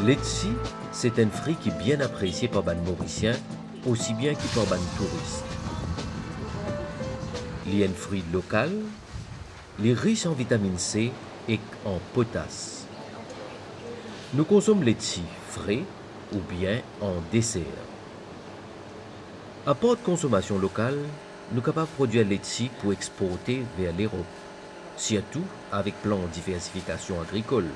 Letzi, c'est un fruit qui est bien apprécié par les Mauriciens, aussi bien que par les touristes. Il y a un fruit local, il est riche en vitamine C et en potasse. Nous consommons letzi frais ou bien en dessert. À part de consommation locale, nous sommes capables de produire letzi pour exporter vers l'Europe, surtout avec plan de diversification agricole.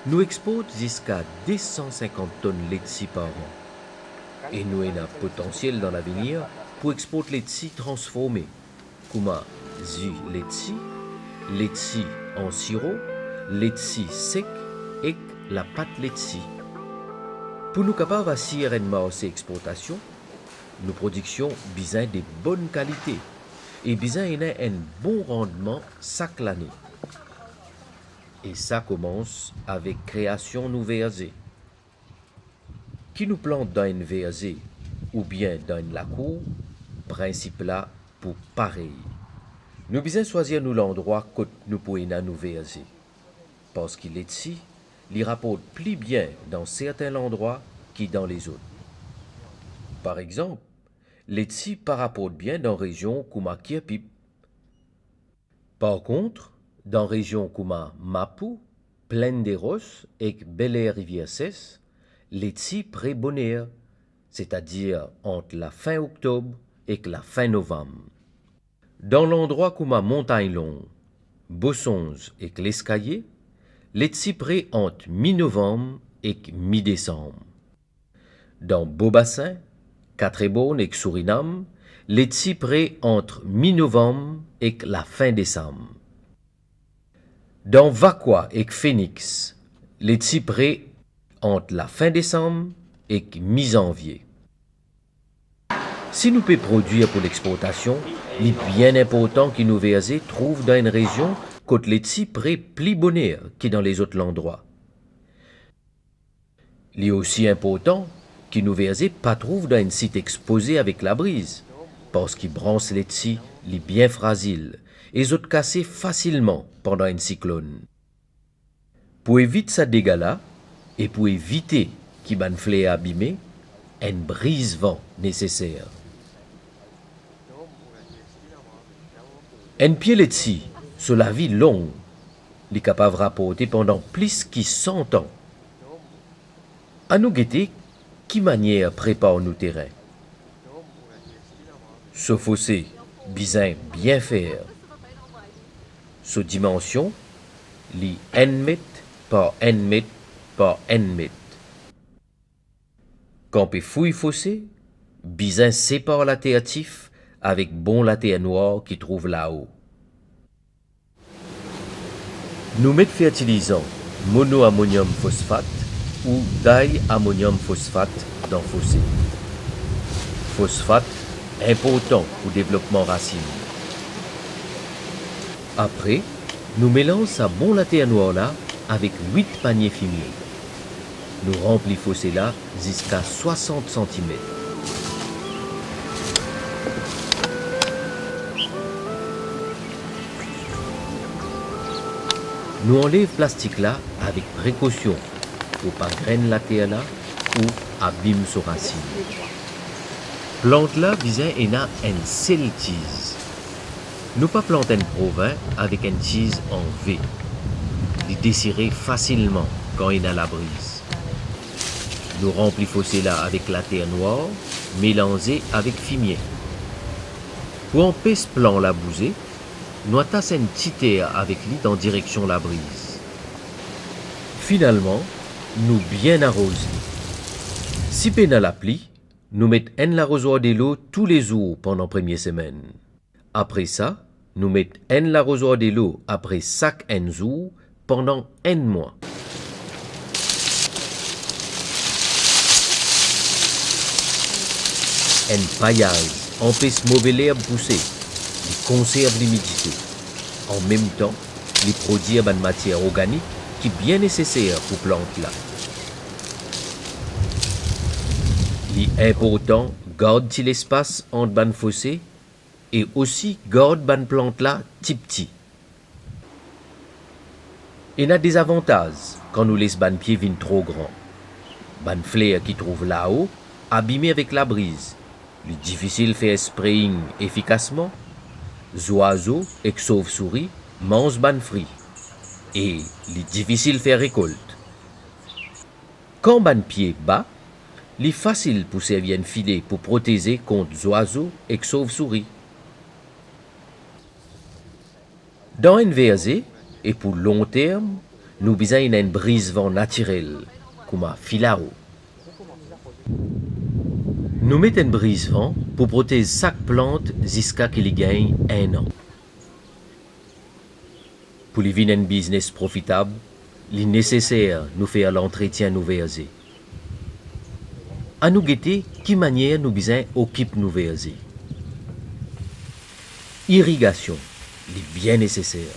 Nous exportons jusqu'à 250 tonnes de letzi par an. Et nous avons un potentiel dans l'avenir pour exporter letzi transformé, comme jus letzi en sirop, letzi sec et la pâte letzi. Pour nous capables d'assurer une marché exportation, nos productions besoin de bonne qualité et besoin un bon rendement chaque année. Et ça commence avec création de vergers. Qui nous plante dans une verger ou bien dans la cour, principe là pour pareil. Nous besoin choisir nous l'endroit que nous pouvons nous verger. Parce qu'il est ici, il rapporte plus bien dans certains endroits que dans les autres. Par exemple, letzi rapporte bien dans régions comme Kirpip. Par contre, dans régions comme Mapu, Plaine des Rosses et Bel Air Rivière Cesse, letzi pré-bonheur, c'est-à-dire entre la fin octobre et la fin novembre. Dans l'endroit comme Montagne Longue, Bossonge et l'Escaillé, letzi pré entre mi-novembre et mi-décembre. Dans Beaubassin, Quatre-Bonnes et Suriname, letzi pré entre mi-novembre et la fin décembre. Dans Vaqua et Phoenix, letzi pré entre la fin décembre et mi-janvier. Si nous pouvons produire pour l'exportation, il est bien important que nos versets trouvent dans une région côte letzi pré plus bonheur que dans les autres endroits. Il est aussi important que nos versets pas trouvent dans un site exposé avec la brise, parce que branche letzi est bien fragile et les autres cassés facilement pendant un cyclone. Pour éviter ce dégât-là et pour éviter qu'il ban flé abîmé, un brise-vent nécessaire. Un pied letzi, sur la vie longue, il est capable de rapporter pendant plus que 100 ans. À nous guetter, qui manière prépare nos terrains? Ce fossé, bien faire. Ce dimension, li 1 mètre par 1 mètre par 1 mètre. Quand on fouille fossé, bizin sépare la terre tif avec bon la terre noire qui trouve là-haut. Nous mettons fertilisant monoammonium phosphate ou diammonium phosphate dans fossé. Phosphate important pour le développement racine. Après, nous mélangeons ça bon la terre noire là avec 8 paniers fumiers. Nous remplissons fossé là jusqu'à 60 cm. Nous enlèvons plastique là avec précaution pour pas grainer la terre là ou abîme sur racine. Plante là visant une seule tige. Nous pas planter un provin avec une tige en V. Il désirer facilement quand il a la brise. Nous remplissons fossé là avec la terre noire mélangée avec fumier. Pour empêcher ce plant la bouger, nous attassons une petite terre avec lui en direction la brise. Finalement, nous bien arroser. Si pena la pluie, nous mettons un l'arrosoir de l'eau tous les jours pendant la première semaine. Après ça, nous mettons un l'arrosoir de l'eau après chaque un jour pendant un mois. Un paillage empêche mauvais l'herbe pousser, il conserve l'humidité. En même temps, il produit une matière organique qui est bien nécessaire pour plante là. Il est important garder l'espace entre ban fossé et aussi garde ban plante là petit. Il y a des avantages quand nous laissons ban pied viennent trop grand. Ban fleurs qui trouvent là-haut, abîmés avec la brise. Il est difficile de faire spraying efficacement. Les oiseaux et les chauves-souris mangent ban fruits. Et il est difficile de faire récolte. Quand ban pied bas, il est facile pour servir un filet pour protéger contre les oiseaux et les chauves-souris. Dans un verger, et pour long terme, nous avons besoin d'un brise-vent naturel, comme un filao. Nous mettons un brise-vent pour protéger chaque plante jusqu'à ce qu'il gagne 1 an. Pour les vivre un business profitable, il est nécessaire de nous faire l'entretien de nos vergers. À nous guetter, quelle manière nous besoin occuper nos vergers. Irrigation, est bien nécessaire.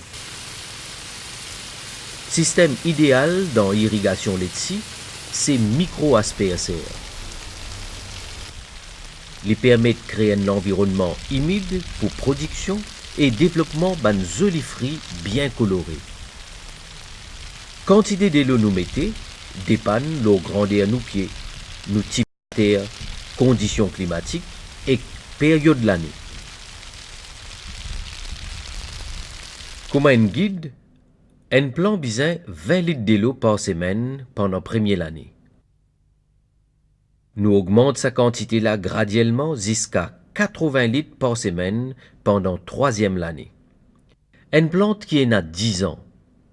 Système idéal dans l'irrigation laitier, c'est micro-aspergeur. Il permet de créer un environnement humide pour production et développement d'un joli fruit bien coloré. Quantité de l'eau nous mettez dépanne l'eau grandeur nos pieds, nous type terre, conditions climatiques et période de l'année. Comme un guide, un plant besoin 20 litres d'eau par semaine pendant la première année. Nous augmentons sa quantité là graduellement jusqu'à 80 litres par semaine pendant la troisième année. Une plante qui est à 10 ans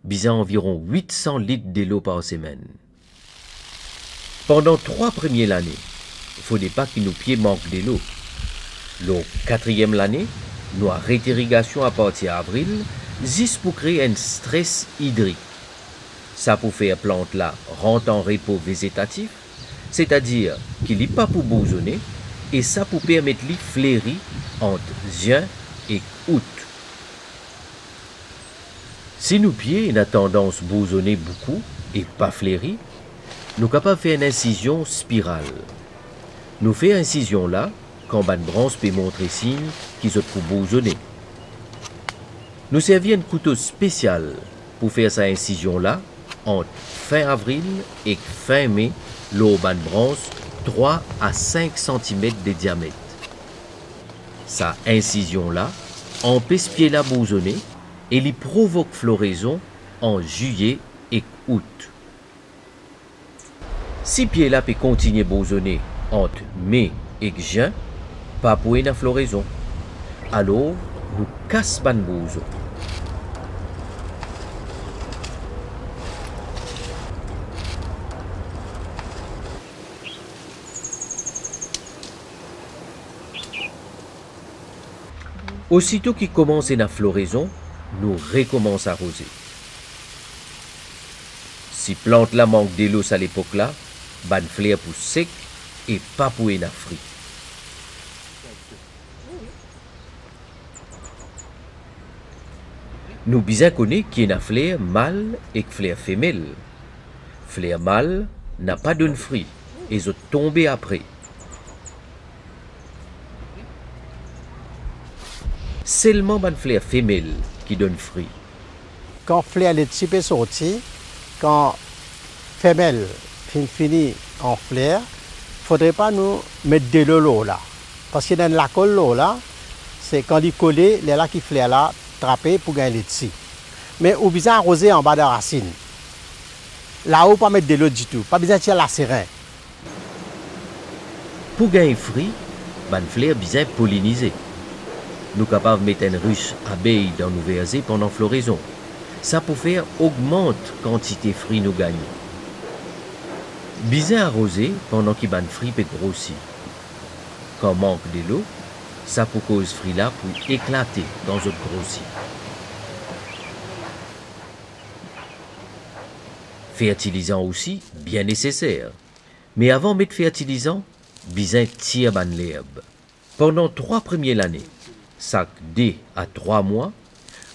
besoin environ 800 litres d'eau par semaine. Pendant 3 premières années, il ne faut pas que nos pieds manquent d'eau. La 4e année, nous arrêtons l'irrigation à partir d'avril, juste pour créer un stress hydrique. Ça pour faire plante là rentre en repos végétatif, c'est-à-dire qu'il n'est pas pour bousonner, et ça pour permettre de fleurir entre juin et août. Si nos pieds ont tendance à bousonner beaucoup et pas fleurir, nous sommes capables de faire une incision spirale. Nous faisons incision là quand une branche peut montrer signe qu'ils sont pour bousonner. Nous servons un couteau spécial pour faire cette incision là entre fin avril et fin mai, l'eau d'une branche 3 à 5 cm de diamètre. Sa incision là empêche pied là bousonner et lui provoque floraison en juillet et août. Si pied là peut continuer bousonner entre mai et juin, pas pour une floraison. Alors, nous cassons ban bousons. Aussitôt qu'il commence la floraison, nous recommençons à arroser. Si plante là manque d'eau à l'époque là, ban fleur pousse sec et pas pour un fruit. Nous bien connaissons qu'il y a fleur mâle et fleur femelle. Fleur mâle n'a pas de fruit et sont tombés après. Seulement ban fleur femelle qui donne fruit. Quand fleur laitier peut sortir, quand femelle finit en fleur, il ne faudrait pas nous mettre de l'eau là. Parce que dans la colle l'eau là, c'est quand il colle, les là qui fleur là, trapper pour gagner laitier. Mais ou besoin arroser en bas de la racine. Là-haut, pas mettre de l'eau du tout, pas besoin de tirer la serein. Pour gagner fruit, ban fleur besoin polliniser. Nous sommes capables de mettre une ruche abeille dans nos vergers pendant la floraison. Ça pour faire augmente la quantité de fruits nous gagnons. Bien arroser pendant que ban fruit peut grossir. Quand manque de l'eau, ça pour cause fruit là pour éclater dans notre grossir. Fertilisant aussi, bien nécessaire. Mais avant de mettre fertilisant, bien tirer ban l'herbe. Pendant 3 premières années, chaque 2 à 3 mois,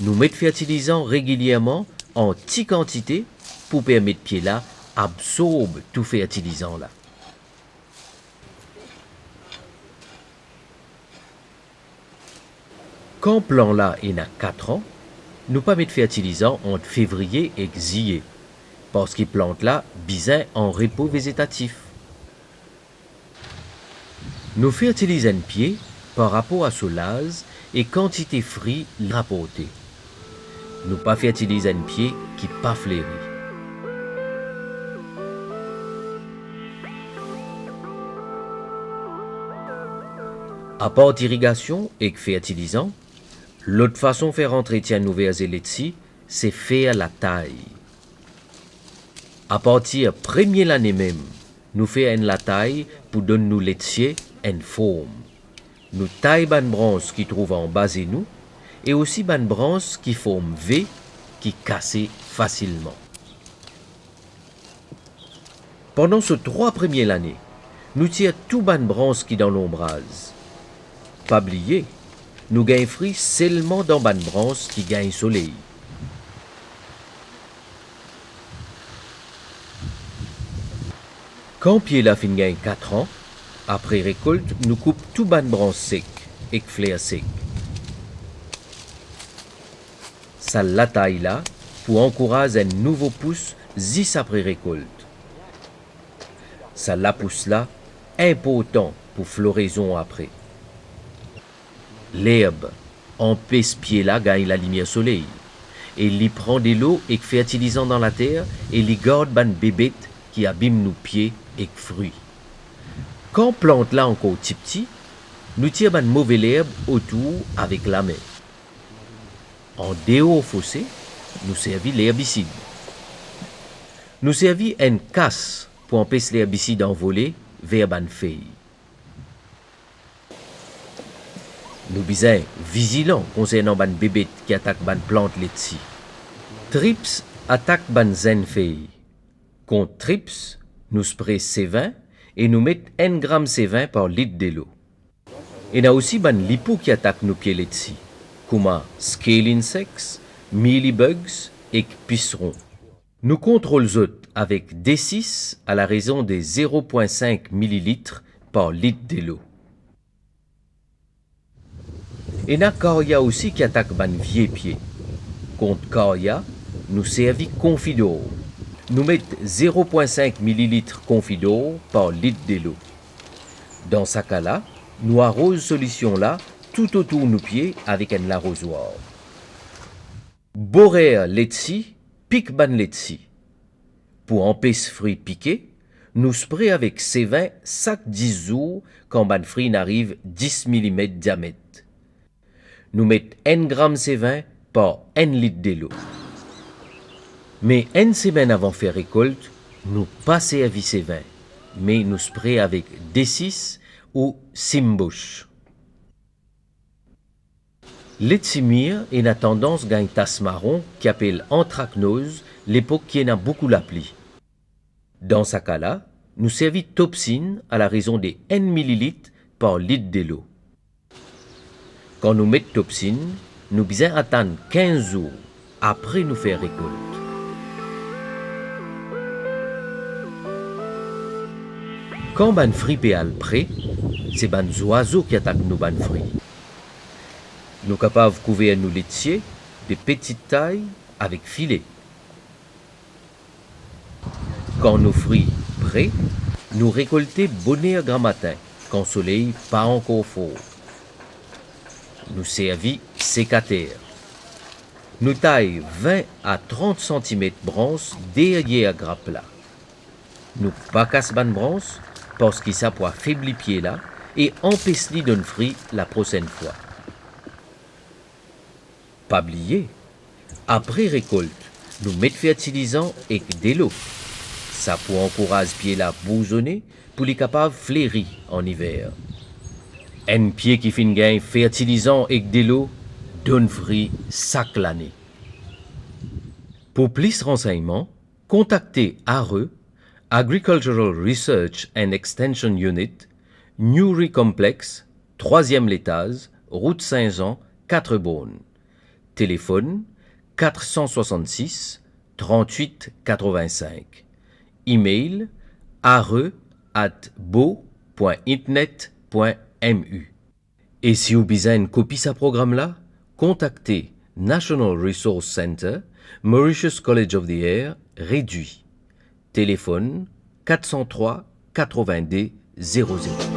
nous mettons fertilisant régulièrement en petite quantité pour permettre que là absorbe tout fertilisant là. Quand plan là est à 4 ans, nous pas mettre fertilisant entre février et juillet, parce qu'ils plantent là bizin en repos végétatif. Nous fertilisons pied par rapport à solaz et quantité fruits rapportée. Nous pas fertilisons pied qui pas fleuri. À part d'irrigation et fertilisant, l'autre façon de faire entretien nouvelles et laitiers, c'est faire la taille. À partir première l'année même, nous faisons la taille pour donner nous laitiers en forme. Nous taillons ban branche qui trouve en bas de nous et aussi ban branche qui forme V qui casse facilement. Pendant ces 3 premières années, nous tirons tout ban branche qui dans l'ombrage. Pas oublier, nous gagnons fruits seulement dans ban branche qui gagne soleil. Quand pied la fin gagne 4 ans, après récolte, nous coupons tout ban branche sec et fleurs sec. Ça la taille là pour encourager un nouveau pouce 10 après récolte. Ça la pousse là important pour floraison après. L'herbe en pied là gagne la lumière soleil et il prend de l'eau et fertilisant dans la terre et il garde ban bébête qui abîme nos pieds et fruits. Quand plante là encore petit, nous tirons ban mauvaise herbe autour avec la main. En dehors fossé, nous servons l'herbicide. Nous servons une casse pour empêcher l'herbicide d'envoler vers ban feuille. Nous sommes vigilants concernant ban bébé qui attaque ban plante laitier. Trips attaque ban zen feuille. Contre trips, nous spray C20 et nous mettons 1 gramme C20 par litre de l'eau. Et nous aussi ban lipo qui attaque nos pieds laitiers, comme scale insects, mealybugs et pucerons. Nous contrôlons avec D6 à la raison de 0,5 ml par litre de l'eau. Et na caria aussi qui attaque ban vieux pied. Contre caria, nous servons confidor. Nous mettons 0,5 ml confidor par litre de l'eau. Dans ce cas-là, nous arrosons solution là tout autour de nos pieds avec un arrosoir. Borer laitier, pique ban laitier. Pour empêcher fruits piqués, nous spray avec C20 chaque 10 jours quand ban fruit n'arrive 10 mm diamètre. Nous mettons 1 gramme C20 par 1 litre de l'eau. Mais une semaine avant de faire récolte, nous pas servi C20, mais nous spray avec D6 ou Simbush. L'étimir est une tendance gagne tasse marron qui appelle anthracnose, l'époque qui en a beaucoup l'appli. Dans ce cas-là, nous servons Topsin à la raison de 1 ml par litre de l'eau. Quand nous mettons Topsin, nous devons attendre 15 jours après nous faire récolte. Quand ban fruit péal prêt, c'est ban oiseaux qui attaquent nos ban fruits. Nous capables de couvrir nos laitiers de petite taille avec filet. Quand nos fruits prêts, nous récoltons bonheur grand matin, quand le soleil pas encore fort. Nous servons sécateur. Nous taillons 20 à 30 cm branches derrière grappe là. Nous pas casse ban branche parce qu'il ça pour affaiblir pied là et empêcher d'un fruit la prochaine fois. Pas oublier, après récolte, nous mettons fertilisant et de l'eau. Ça pour encourager pied là bourgeonner pour les capables fleurir en hiver. Un pied qui fin gain fertilisant et de l'eau donne fruit chaque l'année. Pour plus de renseignements, contactez ARE, Agricultural Research and Extension Unit, Newry Complex, 3e étage, route Saint-Jean, 4 Beaune. Téléphone 466 38 85. Email are@bo.internet.mu. Et si vous besoin une copie de ce programme-là, contactez National Resource Center, Mauritius College of the Air, réduit. Téléphone 403 82 00.